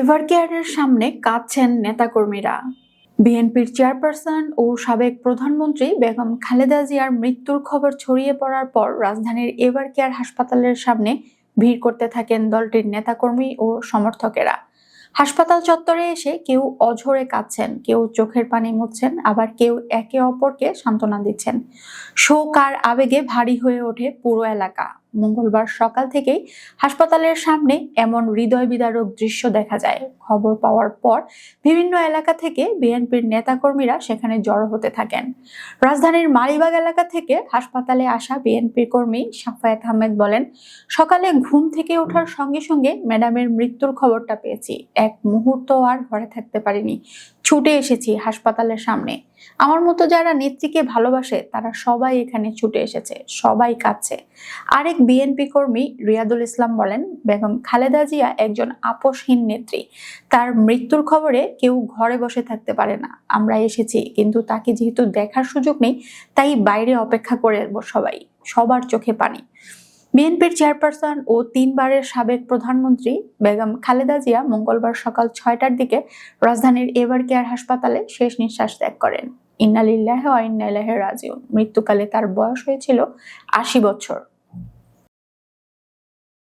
এভারকেয়ারের সামনে কাঁদছেন নেতাকর্মীরা। বিএনপির চেয়ারপারসন ও সাবেক প্রধানমন্ত্রী বেগম খালেদা জিয়ার মৃত্যুর খবর ছড়িয়ে পড়ার পর রাজধানীর এভারকেয়ার হাসপাতালের সামনে ভিড় করতে থাকেন দলটির নেতাকর্মী ও সমর্থকেরা। হাসপাতাল চত্বরে এসে কেউ অঝরে কাঁদছেন, কেউ চোখের পানি মুছছেন, আবার কেউ একে অপরকে সান্ত্বনা দিচ্ছেন। শোক আর আবেগে ভারী হয়ে ওঠে পুরো এলাকা। মঙ্গলবার সকাল থেকেই হাসপাতালের সামনে এমন হৃদয় বিদারক দৃশ্য দেখা যায়। খবর পাওয়ার পর বিভিন্ন এলাকা থেকে বিএনপির নেতাকর্মীরা সেখানে জড়ো হতে থাকেন। রাজধানীর মালিবাগ এলাকা থেকে হাসপাতালে আসা বিএনপি কর্মী সাফায়েত আহমেদ বলেন, সকালে ঘুম থেকে ওঠার সঙ্গে সঙ্গে ম্যাডামের মৃত্যুর খবরটা পেয়েছি। এক মুহূর্ত আর ঘরে থাকতে পারিনি, ছুটে এসেছি হাসপাতালের সামনে। আমার মতো যারা নেত্রীকে ভালোবাসে তারা সবাই এখানে ছুটে এসেছে, সবাই কাঁদছে। আরেক বিএনপি কর্মী রিয়াদুল ইসলাম বলেন, বেগম খালেদা জিয়া একজন আপোষহীন নেত্রী। তার মৃত্যুর খবরে কেউ ঘরে বসে থাকতে পারে না। আমরা এসেছি, কিন্তু তাকে যেহেতু দেখার সুযোগ নেই, তাই বাইরে অপেক্ষা করে সবাই। সবার চোখে পানি। বিএনপির চেয়ারপারসন ও 3 বারের সাবেক প্রধানমন্ত্রী বেগম খালেদা জিয়া মঙ্গলবার সকাল 6টার দিকে রাজধানীর এভারকেয়ার হাসপাতালে শেষ নিঃশ্বাস ত্যাগ করেন। ইন্না লিল্লাহি ওয়া ইন্না ইলাইহি রাজিউন। মৃত্যুকালে তার বয়স হয়েছিল 80 বছর।